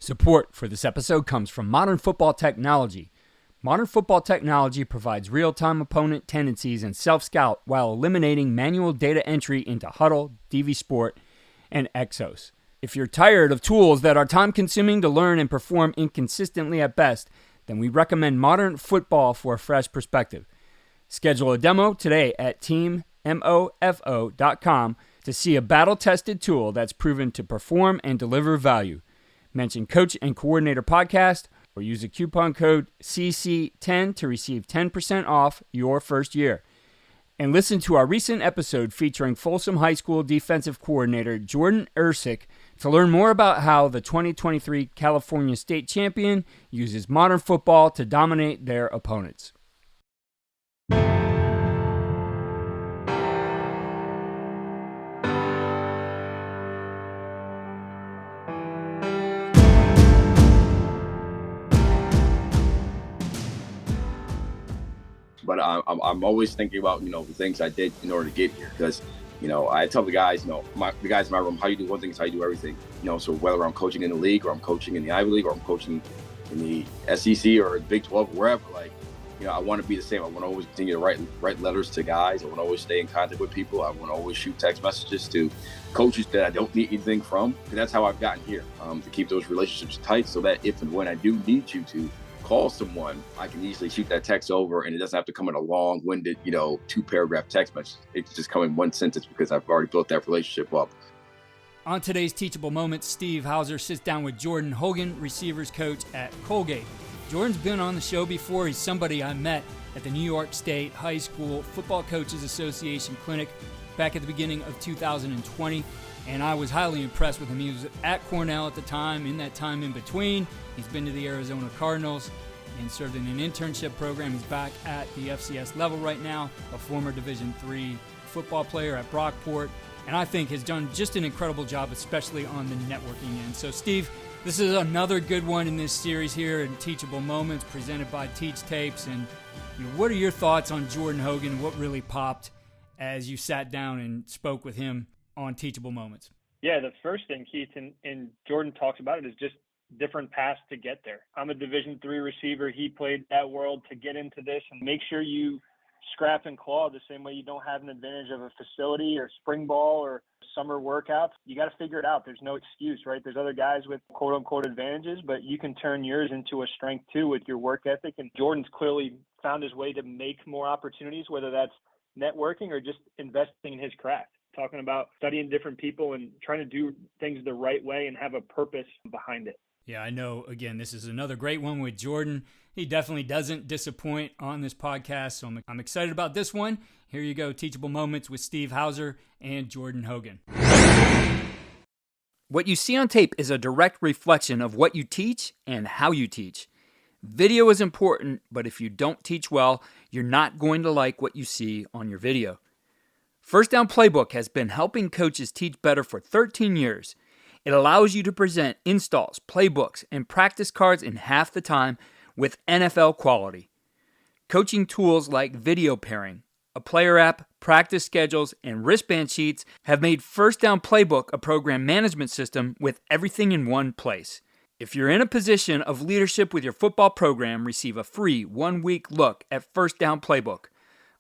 Support for this episode comes from Modern Football Technology. Modern Football Technology provides real-time opponent tendencies and self-scout while eliminating manual data entry into Huddle, DV Sport, and Exos. If you're tired of tools that are time-consuming to learn and perform inconsistently at best, then we recommend Modern Football for a fresh perspective. Schedule a demo today at teammofo.com to see a battle-tested tool that's proven to perform and deliver value. Mention Coach and Coordinator Podcast or use the coupon code CC10 to receive 10% off your first year. And listen to our recent episode featuring Folsom High School defensive coordinator Jordan Ersick to learn more about how the 2023 California State Champion uses modern football to dominate their opponents. But I'm always thinking about, the things I did in order to get here. Because, I tell the guys, the guys in my room, how you do one thing is how you do everything. So whether I'm coaching in the league or I'm coaching in the Ivy League or I'm coaching in the SEC or the Big 12, wherever, I want to be the same. I want to always continue to write letters to guys. I want to always stay in contact with people. I want to always shoot text messages to coaches that I don't need anything from. And that's how I've gotten here, to keep those relationships tight so that if and when I do need you to call someone, I can easily shoot that text over and it doesn't have to come in a long-winded, 2-paragraph text message. It can just come in one sentence because I've already built that relationship up. On today's Teachable Moments, Steve Hauser sits down with Jordan Hogan, receivers coach at Colgate. Jordan's been on the show before. He's somebody I met at the New York State High School Football Coaches Association Clinic back at the beginning of 2020. And I was highly impressed with him. He was at Cornell at the time. In that time in between, he's been to the Arizona Cardinals and served in an internship program. He's back at the FCS level right now, a former Division III football player at Brockport, and I think has done just an incredible job, especially on the networking end. So, Steve, this is another good one in this series here in Teachable Moments presented by Teach Tapes. And what are your thoughts on Jordan Hogan? What really popped as you sat down and spoke with him on Teachable Moments? Yeah, the first thing, Keith, and Jordan talks about it, is just different paths to get there. I'm a Division III receiver. He played that world to get into this, and make sure you scrap and claw the same way you don't have an advantage of a facility or spring ball or summer workouts. You got to figure it out. There's no excuse, right? There's other guys with quote unquote advantages, but you can turn yours into a strength too with your work ethic. And Jordan's clearly found his way to make more opportunities, whether that's networking or just investing in his craft. Talking about studying different people and trying to do things the right way and have a purpose behind it. Yeah, I know, again, this is another great one with Jordan. He definitely doesn't disappoint on this podcast, so I'm excited about this one. Here you go, Teachable Moments with Steve Hauser and Jordan Hogan. What you see on tape is a direct reflection of what you teach and how you teach. Video is important, but if you don't teach well, you're not going to like what you see on your video. First Down Playbook has been helping coaches teach better for 13 years. It allows you to present installs, playbooks, and practice cards in half the time with NFL quality. Coaching tools like video pairing, a player app, practice schedules, and wristband sheets have made First Down Playbook a program management system with everything in one place. If you're in a position of leadership with your football program, receive a free 1-week look at First Down Playbook.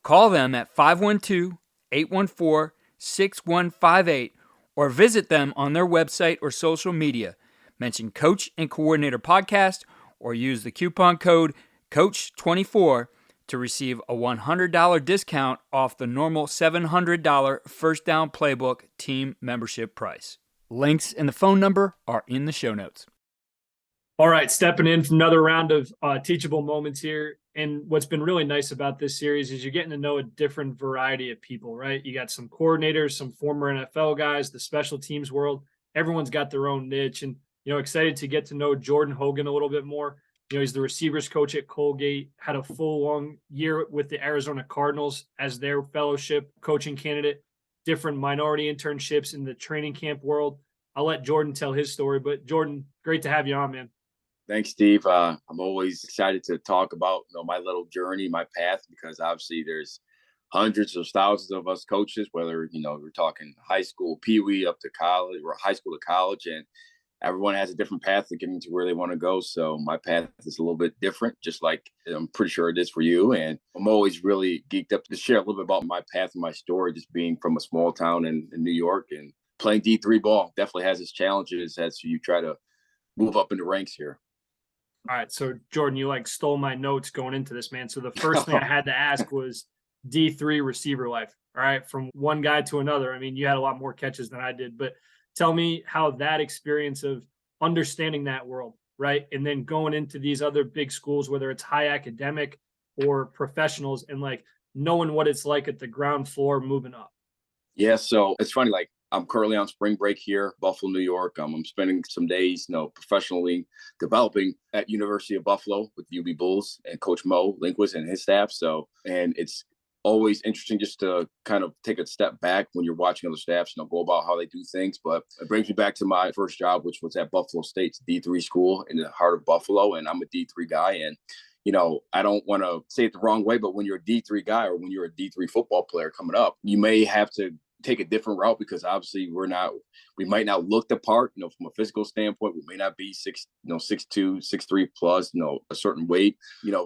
Call them at 512-814-6158 or visit them on their website or social media. Mention Coach and Coordinator Podcast or use the coupon code COACH24 to receive a $100 discount off the normal $700 First Down Playbook team membership price. Links and the phone number are in the show notes. All right, stepping in for another round of Teachable Moments here. And what's been really nice about this series is you're getting to know a different variety of people, right? You got some coordinators, some former NFL guys, the special teams world. Everyone's got their own niche. And, excited to get to know Jordan Hogan a little bit more. He's the receivers coach at Colgate, had a full long year with the Arizona Cardinals as their fellowship coaching candidate, different minority internships in the training camp world. I'll let Jordan tell his story, but Jordan, great to have you on, man. Thanks, Steve. I'm always excited to talk about my little journey, my path, because obviously there's hundreds of thousands of us coaches, whether we're talking high school, peewee up to college, or high school to college, and everyone has a different path to getting to where they want to go. So my path is a little bit different, just like I'm pretty sure it is for you. And I'm always really geeked up to share a little bit about my path and my story, just being from a small town in New York and playing D3 ball. Definitely has its challenges as you try to move up in the ranks here. All right. So Jordan, you like stole my notes going into this, man. So the first thing I had to ask was D3 receiver life. All right. From one guy to another. I mean, you had a lot more catches than I did, but tell me how that experience of understanding that world, right? And then going into these other big schools, whether it's high academic or professionals, and like knowing what it's like at the ground floor moving up. Yeah. So it's funny, like I'm currently on spring break here, Buffalo, New York. I'm spending some days, professionally developing at University of Buffalo with UB Bulls and Coach Mo Linquist and his staff. So, and it's always interesting just to kind of take a step back when you're watching other staffs, go about how they do things. But it brings me back to my first job, which was at Buffalo State's D3 school in the heart of Buffalo. And I'm a D3 guy. And I don't want to say it the wrong way, but when you're a D3 guy or when you're a D3 football player coming up, you may have to take a different route because obviously we might not look the part, from a physical standpoint. We may not be 6'2", 6'3" plus, a certain weight.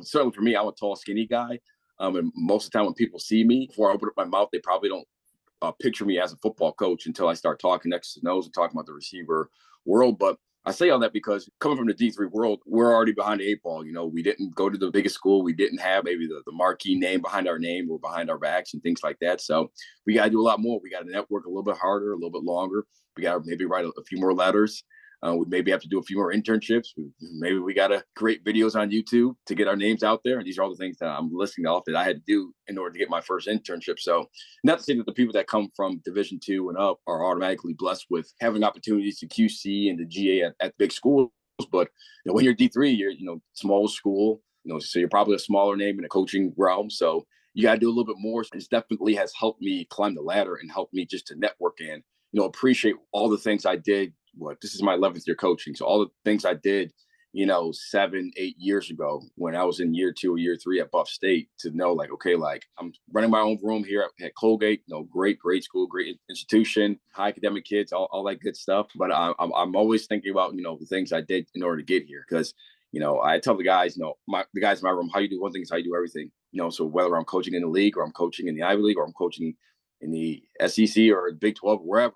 Certainly for me, I'm a tall, skinny guy. And most of the time when people see me, before I open up my mouth, they probably don't picture me as a football coach until I start talking next to nose and talking about the receiver world. But I say all that because coming from the D3 world, we're already behind the 8 ball. We didn't go to the biggest school. We didn't have maybe the marquee name behind our name or behind our backs and things like that. So we got to do a lot more. We got to network a little bit harder, a little bit longer. We got to maybe write a few more letters. We maybe have to do a few more internships. Maybe we got to create videos on YouTube to get our names out there. And these are all the things that I'm listing off that I had to do in order to get my first internship. So not to say that the people that come from Division II and up are automatically blessed with having opportunities to QC and to GA at big schools. But when you're D3, you're, small school, so you're probably a smaller name in the coaching realm. So you got to do a little bit more. It definitely has helped me climb the ladder and helped me just to network and, appreciate all the things I did. This is my 11th year coaching. So all the things I did, 7, 8 years ago when I was in year 2 or year 3 at Buff State to know I'm running my own room here at Colgate, great school, great institution, high academic kids, all that good stuff. But I'm always thinking about, the things I did in order to get here. Because, I tell the guys, the guys in my room, how you do one thing is how you do everything. So whether I'm coaching in the league or I'm coaching in the Ivy League or I'm coaching in the SEC or Big 12, wherever,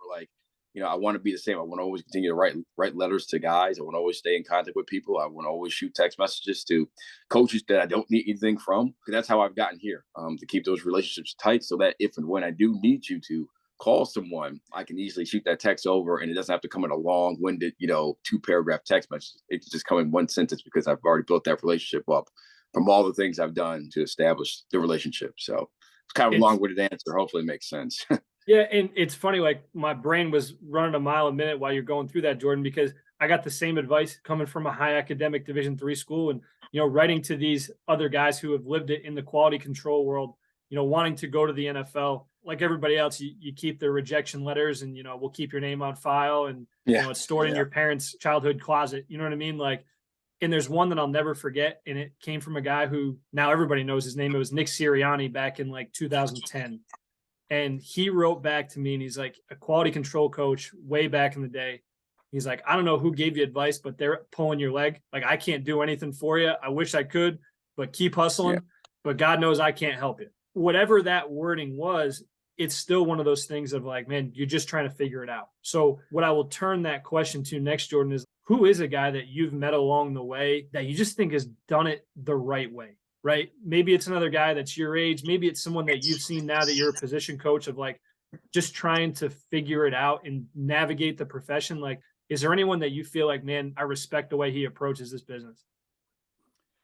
I want to be the same. I want to always continue to write letters to guys. I want to always stay in contact with people. I want to always shoot text messages to coaches that I don't need anything from. Because that's how I've gotten here, to keep those relationships tight so that if and when I do need you to call someone, I can easily shoot that text over and it doesn't have to come in a long-winded, 2-paragraph text message. It can just come in one sentence because I've already built that relationship up from all the things I've done to establish the relationship. So it's kind of a long-winded answer. Hopefully it makes sense. Yeah, and it's funny, like my brain was running a mile a minute while you're going through that, Jordan, because I got the same advice coming from a high academic Division III school and, writing to these other guys who have lived it in the quality control world, wanting to go to the NFL. Like everybody else, you keep their rejection letters and, we'll keep your name on file and, it's stored in your parents' childhood closet. You know what I mean? And there's one that I'll never forget. And it came from a guy who now everybody knows his name. It was Nick Sirianni back in 2010. And he wrote back to me and he's like, a quality control coach way back in the day. He's like, I don't know who gave you advice, but they're pulling your leg. I can't do anything for you. I wish I could, but keep hustling. Yeah. But God knows I can't help you. Whatever that wording was, it's still one of those things of man, you're just trying to figure it out. So what I will turn that question to next, Jordan, is who is a guy that you've met along the way that you just think has done it the right way? Right? Maybe it's another guy that's your age. Maybe it's someone that you've seen now that you're a position coach of just trying to figure it out and navigate the profession. Is there anyone that you feel man, I respect the way he approaches this business?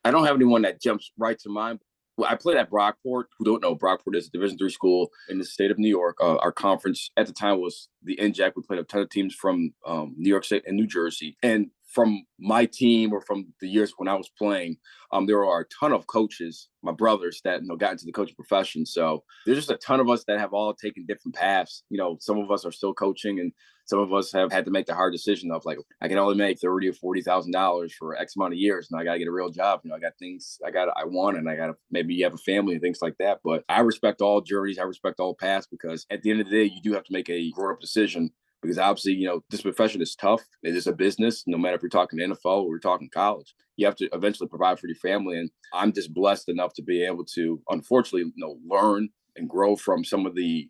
I don't have anyone that jumps right to mind. Well, I played at Brockport. Who don't know, Brockport is a Division III school in the state of New York. Our conference at the time was the NJAC. We played a ton of teams from New York State and New Jersey. And from my team or from the years when I was playing, there are a ton of coaches, my brothers, that got into the coaching profession. So there's just a ton of us that have all taken different paths. Some of us are still coaching, and some of us have had to make the hard decision of I can only make $30,000 or $40,000 for X amount of years, and I got to get a real job. I got things I want, and I got to maybe have a family and things like that. But I respect all journeys. I respect all paths because at the end of the day, you do have to make a grown-up decision because obviously, this profession is tough. It is a business, no matter if you're talking NFL or you're talking college. You have to eventually provide for your family. And I'm just blessed enough to be able to, unfortunately, learn and grow from some of the,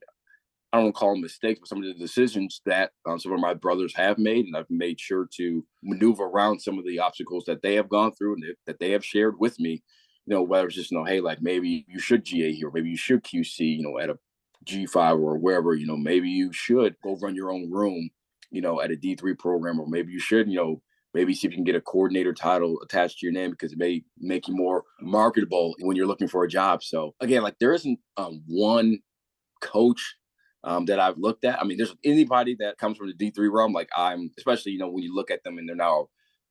I don't want to call them mistakes, but some of the decisions that some of my brothers have made. And I've made sure to maneuver around some of the obstacles that they have gone through and that they have shared with me. Whether it's just, hey, like maybe you should GA here, maybe you should QC, at a G5 or wherever, maybe you should go run your own room, at a D3 program, or maybe you should, maybe see if you can get a coordinator title attached to your name because it may make you more marketable when you're looking for a job. So again, like there isn't one coach that I've looked at. I mean, there's anybody that comes from the D3 realm, like especially, when you look at them and they're now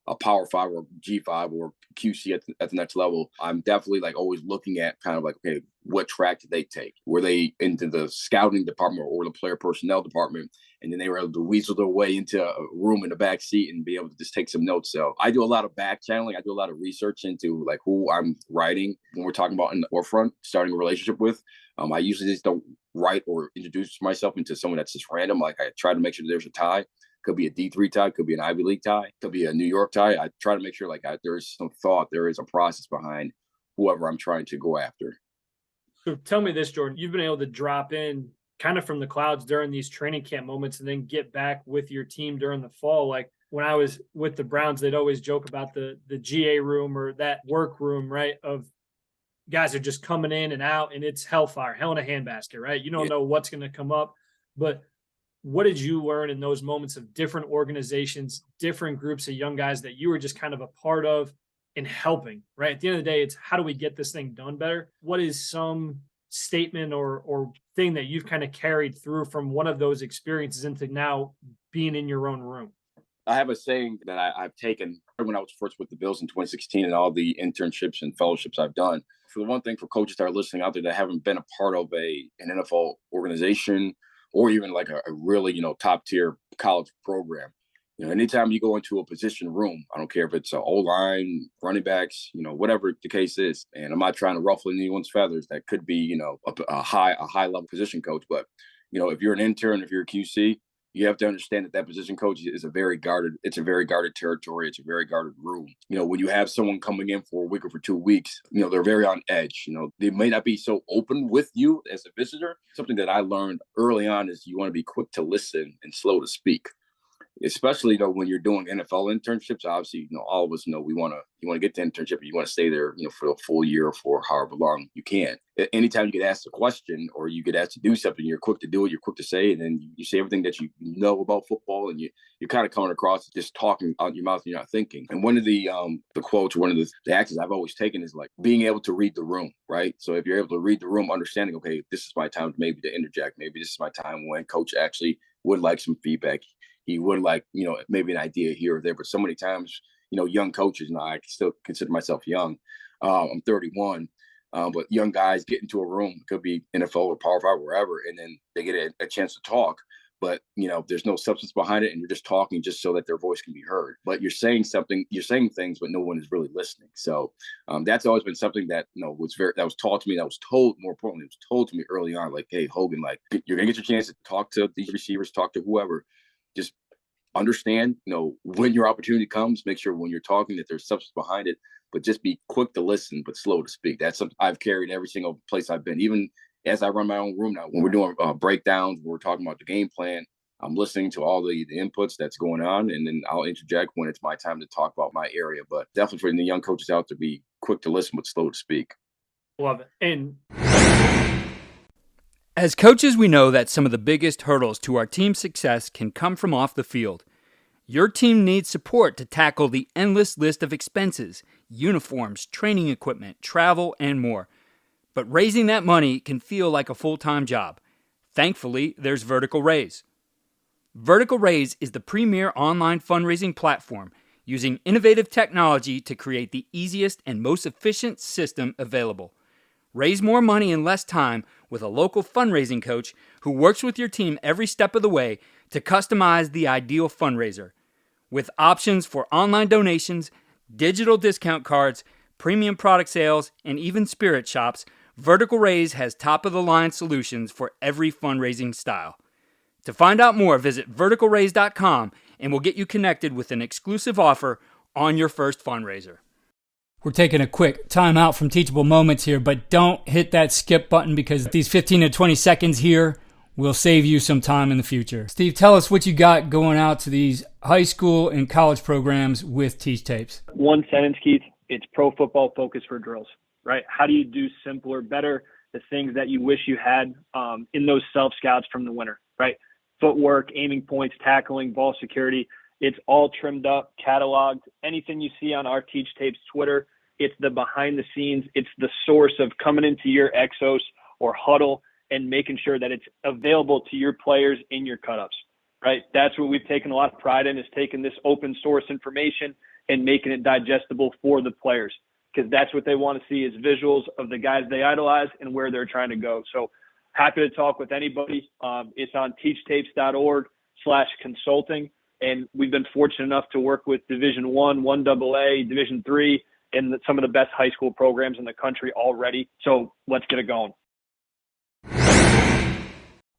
a Power 5 or G5 or QC at the next level, I'm definitely like always looking at kind of like, okay, what track did they take? Were they into the scouting department or the player personnel department? And then they were able to weasel their way into a room in the back seat and be able to just take some notes. So I do a lot of back channeling. I do a lot of research into like who I'm writing when we're talking about in the forefront, starting a relationship with. I usually just don't write or introduce myself into someone that's just random. Like I try to make sure there's a tie. Could be a D3 tie, could be an Ivy League tie, could be a New York tie. I try to make sure like there's some thought, there is a process behind whoever I'm trying to go after. So tell me this, Jordan, you've been able to drop in kind of from the clouds during these training camp moments and then get back with your team during the fall. Like when I was with the Browns, they'd always joke about the GA room or that work room, right? Of guys are just coming in and out and it's hellfire, hell in a handbasket, right? You don't know what's going to come up, but what did you learn in those moments of different organizations, different groups of young guys that you were just kind of a part of and helping, right? At the end of the day, it's how do we get this thing done better? What is some statement or thing that you've kind of carried through from one of those experiences into now being in your own room? I have a saying that I've taken when I was first with the Bills in 2016 and all the internships and fellowships I've done. For the one thing for coaches that are listening out there that haven't been a part of an NFL organization or even like a really, top tier college program, anytime you go into a position room, I don't care if it's an O-line, running backs, whatever the case is. And I'm not trying to ruffle anyone's feathers. That could be, a high level position coach. But, if you're an intern, if you're a QC, you have to understand that position coach is a very guarded territory. It's a very guarded room. When you have someone coming in for a week or for 2 weeks, they're very on edge. They may not be so open with you as a visitor. Something that I learned early on is you want to be quick to listen and slow to speak. Especially when you're doing NFL internships. Obviously, all of us know you want to get to internship and you want to stay there, for a full year or for however long you can. Anytime you get asked a question or you get asked to do something, you're quick to do it, you're quick to say, and then you say everything that you know about football, and you're kind of coming across just talking out your mouth and you're not thinking. And one of the quotes, one of the actions I've always taken is like being able to read the room, right? So if you're able to read the room, understanding, okay, this is my time maybe to interject, maybe this is my time when coach actually would like some feedback. He would like, maybe an idea here or there, but so many times, young coaches, and I still consider myself young. I'm 31, but young guys get into a room, it could be NFL or Power 5, wherever, and then they get a chance to talk. But, there's no substance behind it, and you're just talking just so that their voice can be heard. But you're saying things, but no one is really listening. So that's always been something that, that was taught to me, that was told, more importantly, it was told to me early on, like, hey, Hogan, like, you're going to get your chance to talk to these receivers, talk to whoever. Just understand, when your opportunity comes, make sure when you're talking that there's substance behind it, but just be quick to listen, but slow to speak. That's something I've carried every single place I've been. Even as I run my own room now, when we're doing breakdowns, we're talking about the game plan, I'm listening to all the inputs that's going on, and then I'll interject when it's my time to talk about my area. But definitely for the young coaches out to be quick to listen, but slow to speak. Love it. And as coaches, we know that some of the biggest hurdles to our team's success can come from off the field. Your team needs support to tackle the endless list of expenses, uniforms, training equipment, travel, and more. But raising that money can feel like a full-time job. Thankfully, there's Vertical Raise. Vertical Raise is the premier online fundraising platform using innovative technology to create the easiest and most efficient system available. Raise more money in less time with a local fundraising coach who works with your team every step of the way to customize the ideal fundraiser. With options for online donations, digital discount cards, premium product sales, and even spirit shops, Vertical Raise has top-of-the-line solutions for every fundraising style. To find out more, visit verticalraise.com and we'll get you connected with an exclusive offer on your first fundraiser. We're taking a quick time out from Teachable Moments here, but don't hit that skip button because these 15 to 20 seconds here will save you some time in the future. Steve, tell us what you got going out to these high school and college programs with Teach Tapes. One sentence, Keith. It's pro football focus for drills, right? How do you do simpler, better, the things that you wish you had in those self-scouts from the winter, right? Footwork, aiming points, tackling, ball security. It's all trimmed up, cataloged. Anything you see on our Teach Tapes Twitter, it's the behind the scenes. It's the source of coming into your Exos or huddle and making sure that it's available to your players in your cutups, right? That's what we've taken a lot of pride in, is taking this open source information and making it digestible for the players, because that's what they want to see, is visuals of the guys they idolize and where they're trying to go. So happy to talk with anybody. It's on teachtapes.org/consulting. And we've been fortunate enough to work with Division I, 1AA, Division III, and some of the best high school programs in the country already. So let's get it going.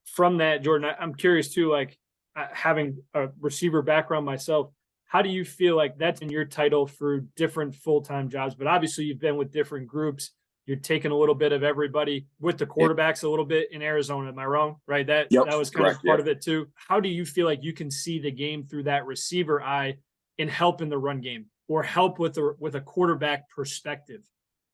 From that, Jordan, I'm curious too, like having a receiver background myself, how do you feel like that's in your title for different full-time jobs? But obviously you've been with different groups. You're taking a little bit of everybody with the quarterbacks a little bit in Arizona. Am I wrong? Right. That was kind of part of it too. How do you feel like you can see the game through that receiver eye and help in the run game or help with a quarterback perspective?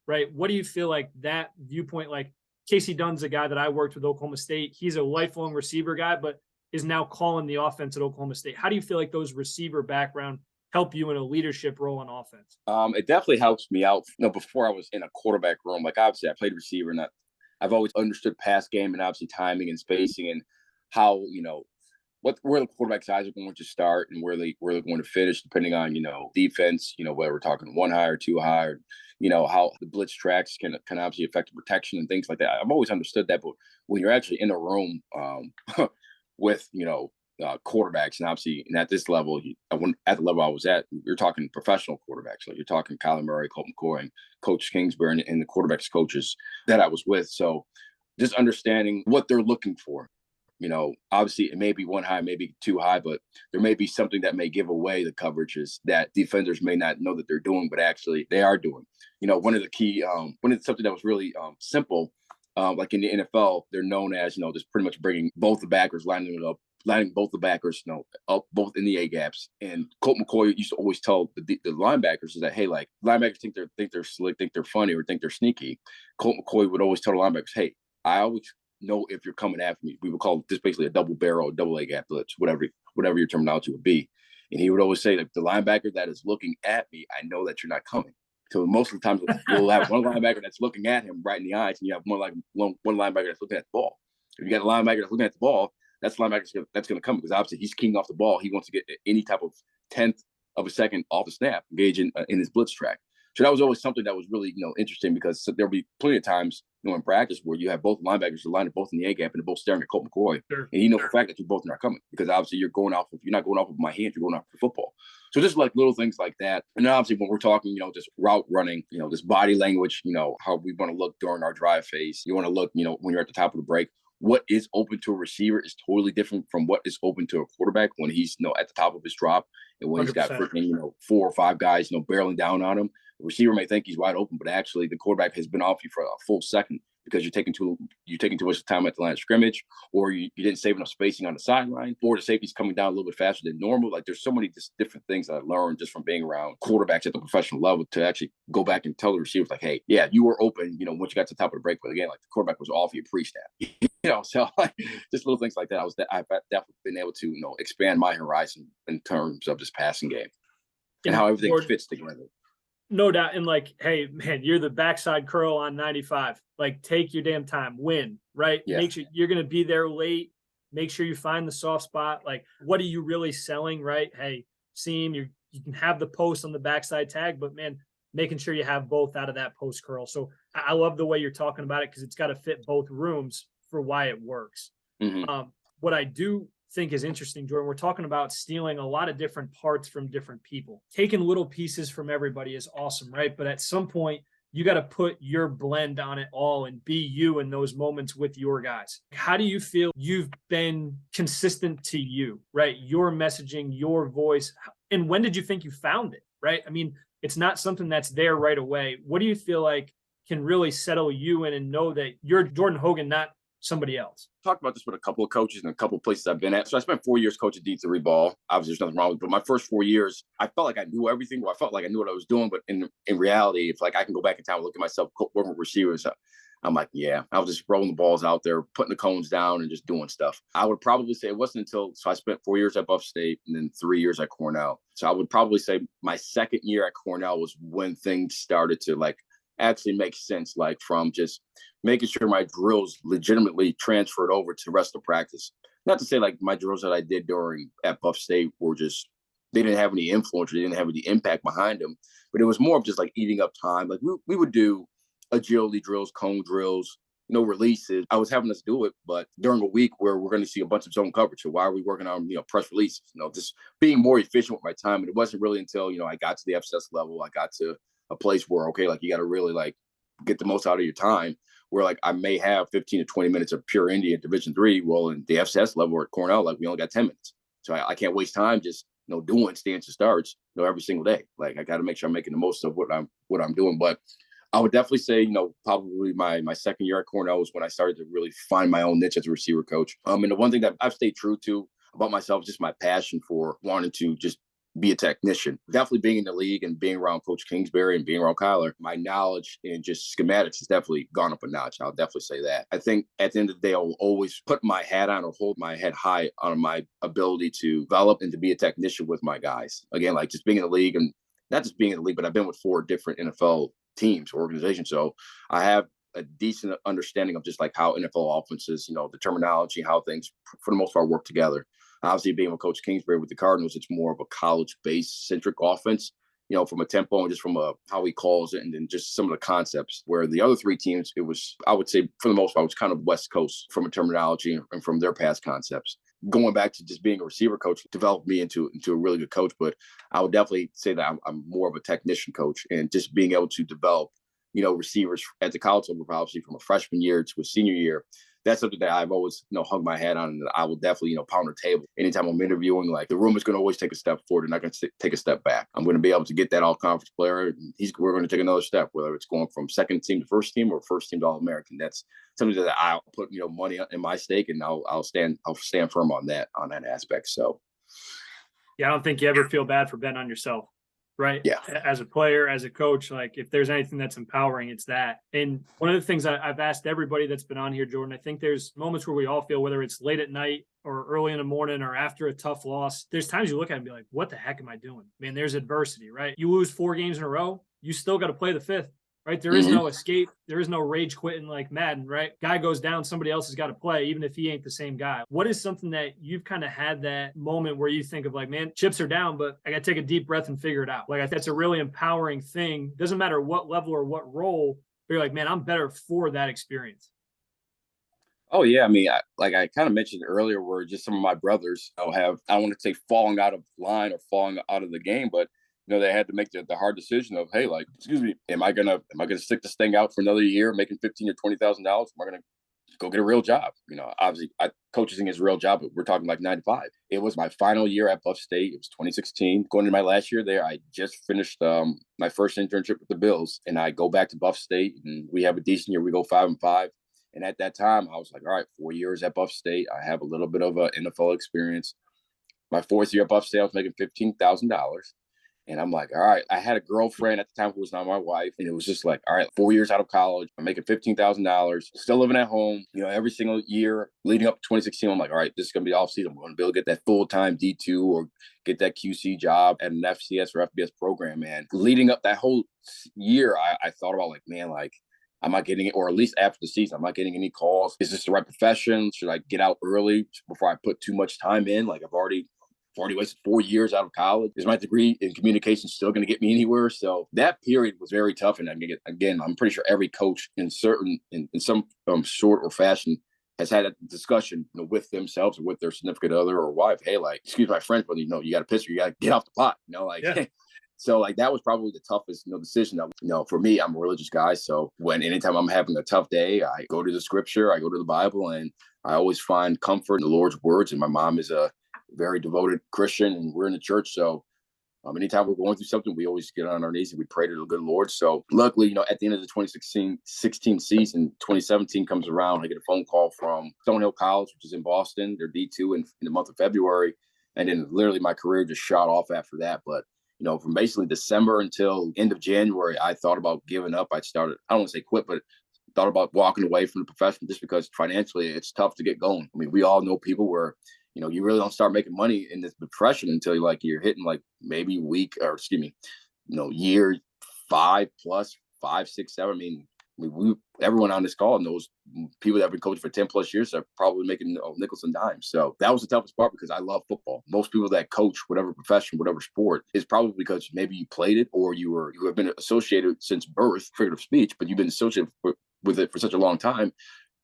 Right. What do you feel like that viewpoint, like Casey Dunn's a guy that I worked with Oklahoma State. He's a lifelong receiver guy, but is now calling the offense at Oklahoma State. How do you feel like those receiver background help you in a leadership role on offense? It definitely helps me out. Before I was in a quarterback room, like obviously I played receiver, and I've always understood pass game and obviously timing and spacing and how, where the quarterback's eyes are going to start and where they're going to finish, depending on, defense, whether we're talking one high or two high, or, how the blitz tracks can obviously affect the protection and things like that. I've always understood that, but when you're actually in a room with, quarterbacks, and obviously, and at this level, at the level I was at, you're talking professional quarterbacks. Like you're talking Kyler Murray, Colt McCoy, and Coach Kingsbury, and the quarterbacks coaches that I was with. So just understanding what they're looking for. Obviously it may be one high, maybe too high, but there may be something that may give away the coverages that defenders may not know that they're doing, but actually they are doing. One of the key, something that was really simple, like in the NFL, they're known as, just pretty much bringing both the backers, lining both the backers, up both in the A gaps. And Colt McCoy used to always tell the linebackers is that, hey, like linebackers think they're slick, think they're funny, or think they're sneaky. Colt McCoy would always tell the linebackers, hey, I always know if you're coming after me. We would call this basically a double barrel, double A gap blitz, whatever your terminology would be. And he would always say, like, the linebacker that is looking at me, I know that you're not coming. So most of the time you'll have one linebacker that's looking at him right in the eyes, and you have one linebacker that's looking at the ball. If you got a linebacker that's looking at the ball, that's the linebacker that's going to come, because obviously he's keying off the ball. He wants to get any type of 10th of a second off the snap, engage in his blitz track. So that was always something that was really, interesting, because there'll be plenty of times, in practice where you have both linebackers lined up both in the A gap and they're both staring at Colt McCoy. Sure. And the fact that you're both not coming, because obviously you're not going off of my hand, you're going off the football. So just like little things like that. And then obviously when we're talking, just route running, this body language, how we want to look during our drive phase. You want to look, when you're at the top of the break. What is open to a receiver is totally different from what is open to a quarterback when he's, at the top of his drop, and when 100%. He's got freaking, 4 or 5 guys, barreling down on him. The receiver may think he's wide open, but actually the quarterback has been off you for a full second, because you're taking too much time at the line of scrimmage, or you didn't save enough spacing on the sideline, or the safety's coming down a little bit faster than normal. Like there's so many just different things that I learned just from being around quarterbacks at the professional level, to actually go back and tell the receivers, like, hey, yeah, you were open, once you got to the top of the break, but again, like the quarterback was off you pre-snap. So like, just little things like that. I've definitely been able to, expand my horizon in terms of this passing game and how everything fits together. No doubt. And like, hey, man, you're the backside curl on 95. Like, take your damn time, win, right? Yeah. Make sure you're going to be there late. Make sure you find the soft spot. Like, what are you really selling, right? Hey, seam, you can have the post on the backside tag, but man, making sure you have both out of that post curl. So I love the way you're talking about it, because it's got to fit both rooms for why it works. Mm-hmm. What I do think is interesting, Jordan, we're talking about stealing a lot of different parts from different people. Taking little pieces from everybody is awesome, right? But at some point, you got to put your blend on it all and be you in those moments with your guys. How do you feel you've been consistent to you, right? Your messaging, your voice. And when did you think you found it, right? I mean, it's not something that's there right away. What do you feel like can really settle you in and know that you're Jordan Hogan, not somebody else? Talked about this with a couple of coaches and a couple of places I've been at. So I spent 4 years coaching D3 ball. Obviously, there's nothing wrong with it. But my first 4 years, I felt like I knew everything. Well, I felt like I knew what I was doing. But in reality, if like I can go back in time and look at myself working with receivers, I'm like, yeah, I was just rolling the balls out there, putting the cones down and just doing stuff. I would probably say it wasn't until, so I spent 4 years at Buff State and then 3 years at Cornell. So I would probably say my second year at Cornell was when things started to like actually make sense, like from just making sure my drills legitimately transferred over to the rest of practice. Not to say like my drills that I did at Buff State were just, they didn't have any influence or they didn't have any impact behind them, but it was more of just like eating up time. Like we would do agility drills, cone drills, no releases. I was having us do it, but during a week where we're going to see a bunch of zone coverage. So why are we working on, press releases? Just being more efficient with my time. And it wasn't really until, I got to the FCS level, I got to a place where, okay, like you got to really like get the most out of your time, where like I may have 15 to 20 minutes of pure Indy at Division III. Well, in the FCS level or at Cornell, like we only got 10 minutes. So I can't waste time just, doing stance and starts, every single day. Like I got to make sure I'm making the most of what I'm doing. But I would definitely say, probably my second year at Cornell was when I started to really find my own niche as a receiver coach. And the one thing that I've stayed true to about myself is just my passion for wanting to just be a technician. Definitely being in the league and being around Coach Kingsbury and being around Kyler, my knowledge and just schematics has definitely gone up a notch. I'll definitely say that. I think at the end of the day, I'll always put my hat on or hold my head high on my ability to develop and to be a technician with my guys. Again, like just being in the league, and not just being in the league, but I've been with 4 different NFL teams or organizations. So I have a decent understanding of just like how NFL offenses, the terminology, how things for the most part work together. Obviously, being with Coach Kingsbury with the Cardinals, it's more of a college-based centric offense, from a tempo and just from how he calls it, and then just some of the concepts. Where the other 3 teams, it was, I would say, for the most part, it was kind of West Coast from a terminology and from their past concepts. Going back to just being a receiver coach developed me into a really good coach, but I would definitely say that I'm more of a technician coach, and just being able to develop, receivers at the college level, obviously from a freshman year to a senior year. That's something that I've always, hung my hat on, and I will definitely, pound the table. Anytime I'm interviewing, like the room is going to always take a step forward. They're not going to take a step back. I'm going to be able to get that all-conference player. We're going to take another step, whether it's going from second team to first team or first team to All-American. That's something that I'll put, money in my stake, and I'll stand firm on that aspect. So, yeah, I don't think you ever feel bad for betting on yourself. Right. Yeah. As a player, as a coach, like if there's anything that's empowering, it's that. And one of the things I've asked everybody that's been on here, Jordan, I think there's moments where we all feel, whether it's late at night or early in the morning or after a tough loss, there's times you look at it and be like, what the heck am I doing? Man, there's adversity, right? You lose 4 games in a row, you still got to play the 5th. Right. There is no escape. There is no rage quitting like Madden. Right. Guy goes down. Somebody else has got to play, even if he ain't the same guy. What is something that you've kind of had that moment where you think of like, man, chips are down, but I got to take a deep breath and figure it out. Like that's a really empowering thing. Doesn't matter what level or what role, but you're like, man, I'm better for that experience. Oh, yeah. I mean, I kind of mentioned earlier where just some of my brothers have, I don't want to say falling out of line or falling out of the game, but they had to make the hard decision of, hey, like, excuse me, am I gonna stick this thing out for another year, making $15,000 or $20,000? Am I gonna go get a real job? Obviously, coaching is a real job, but we're talking like 9 to 5. It was my final year at Buff State. It was 2016. Going into my last year there, I just finished my first internship with the Bills, and I go back to Buff State, and we have a decent year. We go 5-5. And at that time, I was like, all right, 4 years at Buff State. I have a little bit of an NFL experience. My 4th year at Buff State, I was making $15,000. And I'm like, all right, I had a girlfriend at the time who was not my wife. And it was just like, all right, 4 years out of college, I'm making $15,000, still living at home, every single year leading up to 2016. I'm like, all right, this is going to be the offseason. I'm going to be able to get that full-time D2 or get that QC job at an FCS or FBS program, man. Leading up that whole year, I thought about like, man, like, am I getting it? Or at least after the season, am I getting any calls? Is this the right profession? Should I get out early before I put too much time in? Like I've already wasted 4 years out of college. Is my degree in communication still going to get me anywhere? So that period was very tough. And again, I'm pretty sure every coach in some sort or fashion has had a discussion with themselves or with their significant other or wife. Hey, like, excuse my French, but you got to piss or you got to get off the pot. Yeah. So like that was probably the toughest, decision. For me, I'm a religious guy. So anytime I'm having a tough day, I go to the scripture, I go to the Bible, and I always find comfort in the Lord's words. And my mom is a very devoted Christian, and we're in the church. So anytime we're going through something, we always get on our knees and we pray to the good Lord. So luckily, at the end of the 2016 season, 2017 comes around, I get a phone call from Stonehill College, which is in Boston. They're D2 in the month of February. And then literally my career just shot off after that. But, from basically December until end of January, I thought about giving up. I don't want to say quit, but thought about walking away from the profession just because financially it's tough to get going. I mean, we all know people where you really don't start making money in this profession until you're hitting maybe year 5 plus 5, 6, 7. I mean, everyone on this call knows people that have been coaching for 10 plus years are probably making nickels and dimes. So that was the toughest part because I love football. Most people that coach whatever profession, whatever sport is probably because maybe you played it or you have been associated since birth, figurative speech, but you've been associated with it for such a long time.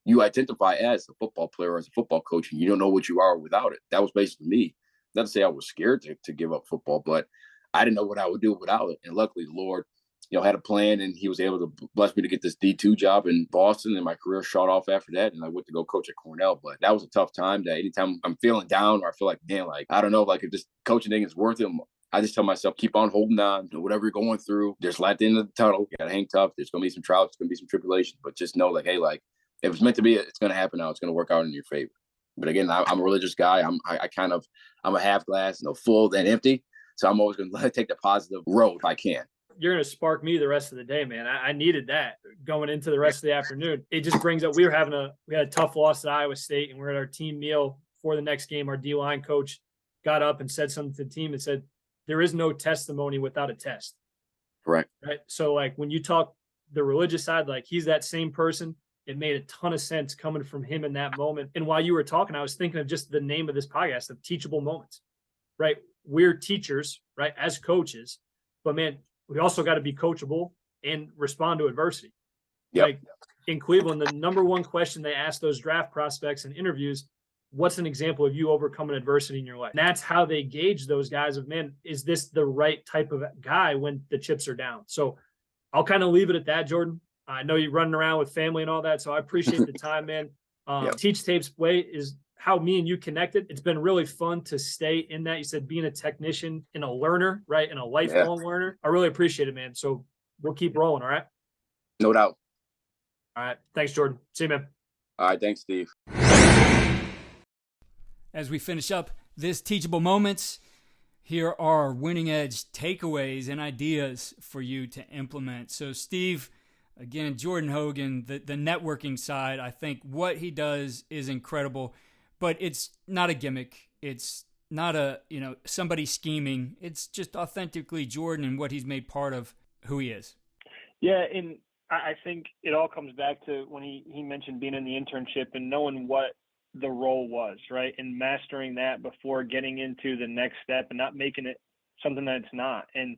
You identify as a football player, as a football coach, and you don't know what you are without it. That was basically me. Not to say I was scared to give up football, but I didn't know what I would do without it. And luckily, the Lord, had a plan, and he was able to bless me to get this D2 job in Boston, and my career shot off after that, and I went to go coach at Cornell. But that was a tough time. That anytime I'm feeling down or I feel like, man, I don't know, if this coaching thing is worth it, I just tell myself, keep on holding on. Whatever you're going through, there's light at the end of the tunnel. You got to hang tough. There's going to be some trials. There's going to be some tribulations. But just know, hey, if it's meant to be, it's going to happen now. It's going to work out in your favor. But again, I'm a religious guy. I'm a half glass, full than empty. So I'm always going to take the positive road if I can. You're going to spark me the rest of the day, man. I needed that going into the rest of the afternoon. It just brings up, we had a tough loss at Iowa State, and we're at our team meal for the next game. Our D-line coach got up and said something to the team and said, there is no testimony without a test. Correct. Right. So when you talk the religious side, he's that same person. It made a ton of sense coming from him in that moment. And while you were talking, I was thinking of just the name of this podcast, of Teachable Moments, right? We're teachers, right, as coaches, but man, we also got to be coachable and respond to adversity. Yep. In Cleveland, the number one question they ask those draft prospects in interviews, what's an example of you overcoming adversity in your life? And that's how they gauge those guys of, man, is this the right type of guy when the chips are down? So I'll kind of leave it at that, Jordan. I know you're running around with family and all that, so I appreciate the time, man. Yep. Teach Tape's way is how me and you connected. It's been really fun to stay in that. You said being a technician and a learner, right? And a lifelong learner. I really appreciate it, man. So we'll keep rolling, all right? No doubt. All right. Thanks, Jordan. See you, man. All right. Thanks, Steve. As we finish up this Teachable Moments, here are winning edge takeaways and ideas for you to implement. So, Steve, again, Jordan Hogan, the networking side, I think what he does is incredible, but it's not a gimmick. It's not somebody scheming. It's just authentically Jordan and what he's made part of who he is. Yeah, and I think it all comes back to when he mentioned being in the internship and knowing what the role was, right? And mastering that before getting into the next step and not making it something that it's not. And,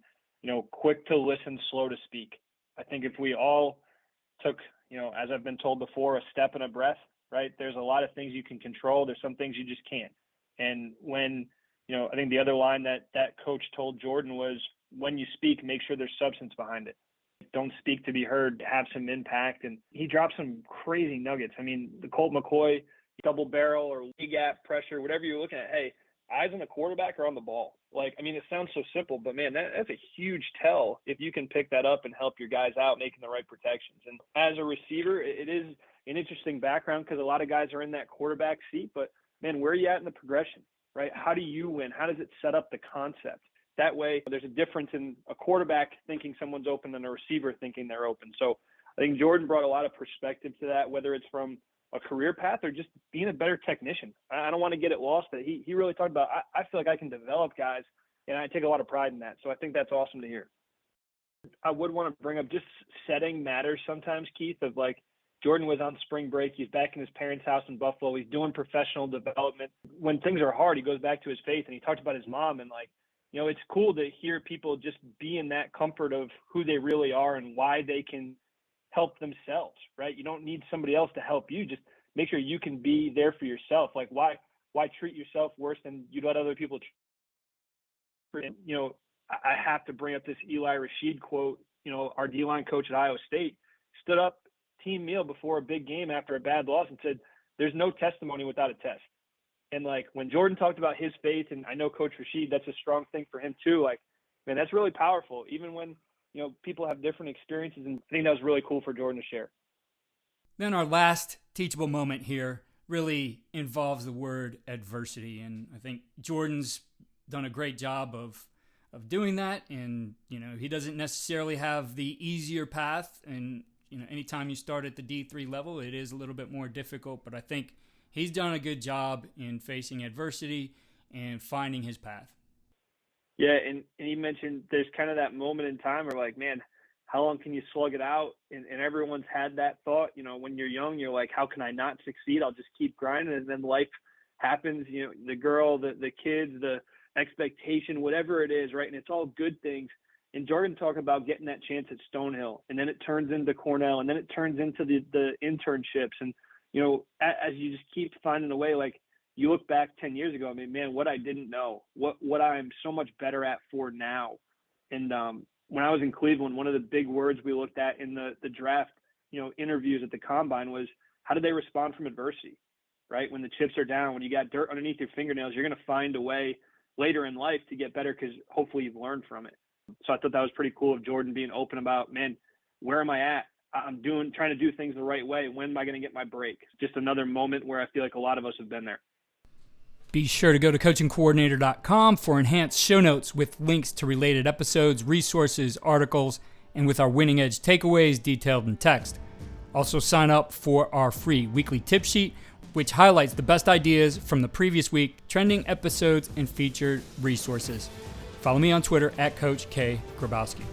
quick to listen, slow to speak. I think if we all took, as I've been told before, a step and a breath, right? There's a lot of things you can control. There's some things you just can't. And when, I think the other line that coach told Jordan was, when you speak, make sure there's substance behind it. Don't speak to be heard, have some impact. And he dropped some crazy nuggets. I mean, the Colt McCoy double barrel or gap pressure, whatever you're looking at, hey, eyes on the quarterback or on the ball. It sounds so simple, but man, that's a huge tell if you can pick that up and help your guys out making the right protections. And as a receiver, it is an interesting background because a lot of guys are in that quarterback seat, but man, where are you at in the progression, right? How do you win? How does it set up the concept? That way there's a difference in a quarterback thinking someone's open and a receiver thinking they're open. So I think Jordan brought a lot of perspective to that, whether it's from a career path or just being a better technician. I don't want to get it lost that he really talked about, I feel like I can develop guys, and I take a lot of pride in that. So I think that's awesome to hear. I would want to bring up just setting matters sometimes, Keith, of Jordan was on spring break. He's back in his parents' house in Buffalo. He's doing professional development. When things are hard, he goes back to his faith, and he talked about his mom. And it's cool to hear people just be in that comfort of who they really are and why they can help themselves, right? You don't need somebody else to help you. Just make sure you can be there for yourself. Why treat yourself worse than you let other people treat? I have to bring up this Eli Rashid quote. Our D-line coach at Iowa State stood up team meal before a big game after a bad loss and said, there's no testimony without a test. And like when Jordan talked about his faith, and I know Coach Rashid, that's a strong thing for him too. Like, man, that's really powerful. Even when, people have different experiences, and I think that was really cool for Jordan to share. Then our last teachable moment here really involves the word adversity. And I think Jordan's done a great job of doing that. And, he doesn't necessarily have the easier path. And, anytime you start at the D3 level, it is a little bit more difficult. But I think he's done a good job in facing adversity and finding his path. Yeah, and he mentioned there's kind of that moment in time where like, man, how long can you slug it out? And everyone's had that thought, when you're young, you're like, how can I not succeed? I'll just keep grinding. And then life happens, the girl, the kids, the expectation, whatever it is, right? And it's all good things. And Jordan talked about getting that chance at Stonehill, and then it turns into Cornell, and then it turns into the internships. And, as you just keep finding a way, like you look back 10 years ago, I mean, man, what I didn't know, what I'm so much better at for now. And when I was in Cleveland, one of the big words we looked at in the draft, interviews at the combine was, how do they respond from adversity, right? When the chips are down, when you got dirt underneath your fingernails, you're going to find a way later in life to get better because hopefully you've learned from it. So I thought that was pretty cool of Jordan being open about, man, where am I at? I'm trying to do things the right way. When am I going to get my break? Just another moment where I feel like a lot of us have been there. Be sure to go to coachingcoordinator.com for enhanced show notes with links to related episodes, resources, articles, and with our winning edge takeaways detailed in text. Also sign up for our free weekly tip sheet, which highlights the best ideas from the previous week, trending episodes, and featured resources. Follow me on Twitter at Coach K. Grabowski.